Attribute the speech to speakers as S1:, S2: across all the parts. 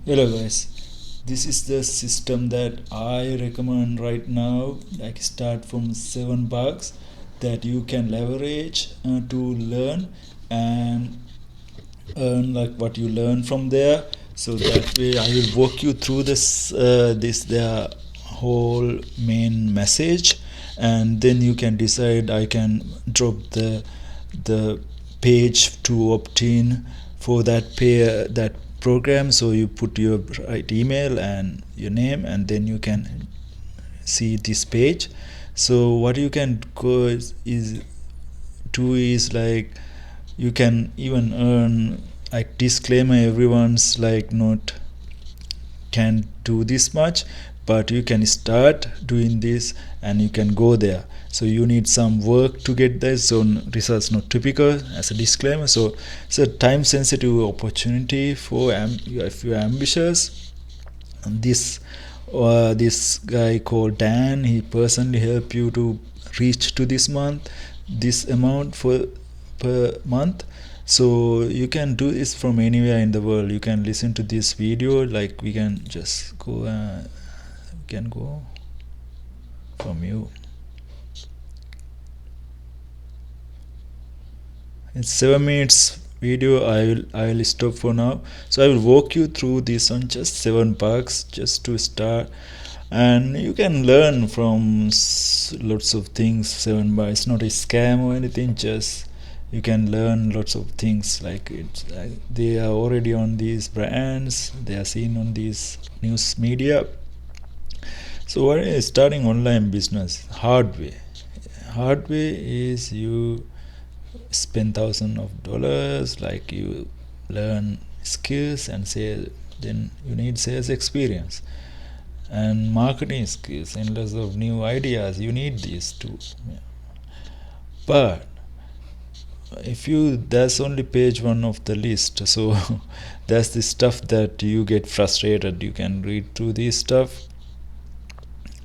S1: Hello guys, this is the system that I recommend right now. Like start from $7 that you can leverage to learn and earn like what you learn from there. So that way I will walk you through this their whole main message, and then you can decide. I can drop the page to opt in for that program. So you put your right email and your name, and then you can see this page. So what you can go is do is like you can even earn like disclaimer, everyone's like not can do this much, but you can start doing this and you can go there. So you need some work to get there, so results not typical as a disclaimer. So it's a time sensitive opportunity for if you're ambitious. And this guy called Dan, he personally help you to reach to this amount for per month. So you can do this from anywhere in the world. You can listen to this video, like we can just go can go from you. It's 7 minutes video. I will stop for now. So I will walk you through this on just $7 just to start, and you can learn from lots of things. $7, it's not a scam or anything. Just you can learn lots of things. Like they are already on these brands. They are seen on these news media. So what is starting online business? Hard way. Hard way is you spend thousands of dollars, like you learn skills and sales. Then you need sales experience and marketing skills and lots of new ideas. You need these too. Yeah. But if you that's only page one of the list, so that's the stuff that you get frustrated. You can read through this stuff,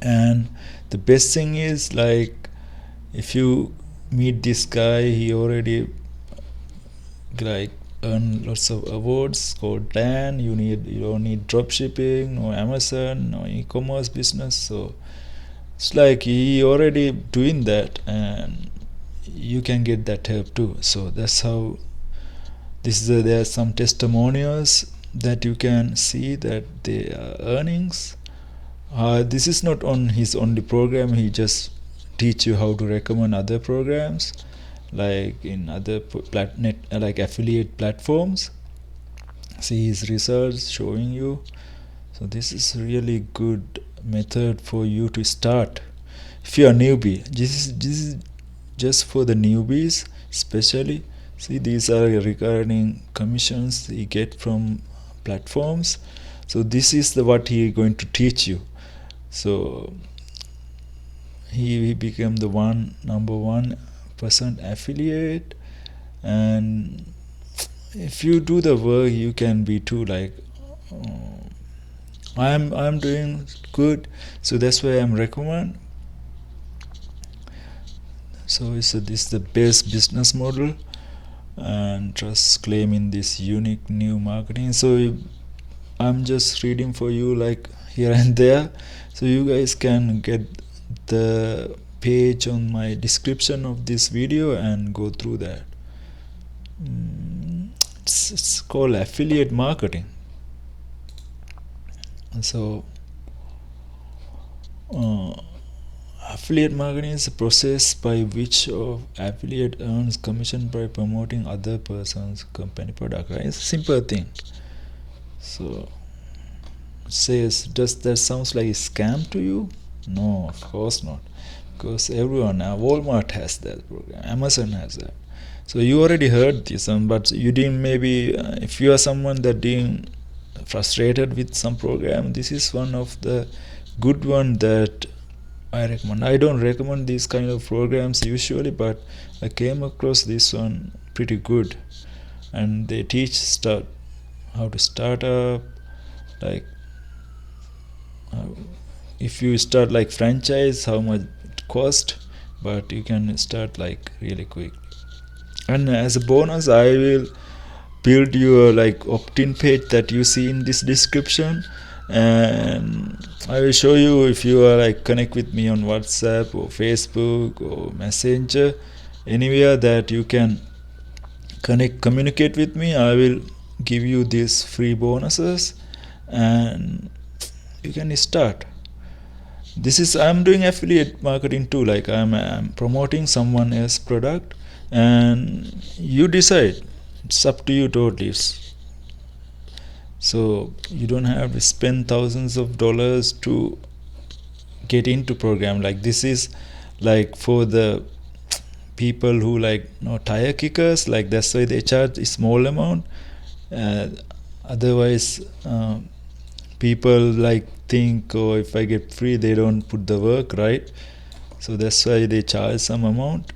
S1: and the best thing is like if you meet this guy, he already like earn lots of awards called Dan. You don't need drop shipping or Amazon or e-commerce business. So it's like he already doing that, and you can get that help too. So that's how there are some testimonials that you can see that they are earnings. This is not on his only program. He just teach you how to recommend other programs like in other like affiliate platforms. See his results showing you. So this is really good method for you to start if you are newbie. This is just for the newbies especially. See, these are recurring commissions you get from platforms. So this is what he is going to teach you. So he became the number 1% affiliate, and if you do the work you can be too. Like I'm doing good, so that's why I'm recommend. So this is the best business model, and just claiming this unique new marketing. So I'm just reading for you like here and there, so you guys can get the page on my description of this video and go through that. It's called affiliate marketing. So affiliate marketing is a process by which affiliate earns commission by promoting other person's company product, right? It's a simple thing. So says, does that sounds like a scam to you? No, of course not, because everyone Walmart has that program, Amazon has that. So you already heard this one, but you didn't. Maybe if you are someone that didn't frustrated with some program, this is one of the good one that I recommend. I don't recommend these kind of programs usually, but I came across this one pretty good, and they teach how to start up, like if you start like franchise, how much it cost, but you can start like really quick. And as a bonus, I will build your like opt-in page that you see in this description, and I will show you if you are like connect with me on WhatsApp or Facebook or Messenger, anywhere that you can communicate with me. I will give you these free bonuses and you can start. This is, I'm doing affiliate marketing too, like I'm promoting someone else's product, and you decide. It's up to you totally. So you don't have to spend thousands of dollars to get into program. Like this is like for the people who like tire kickers, like that's why they charge a small amount. uh, Otherwise people like think, oh, if I get free they don't put the work, right? So that's why they charge some amount.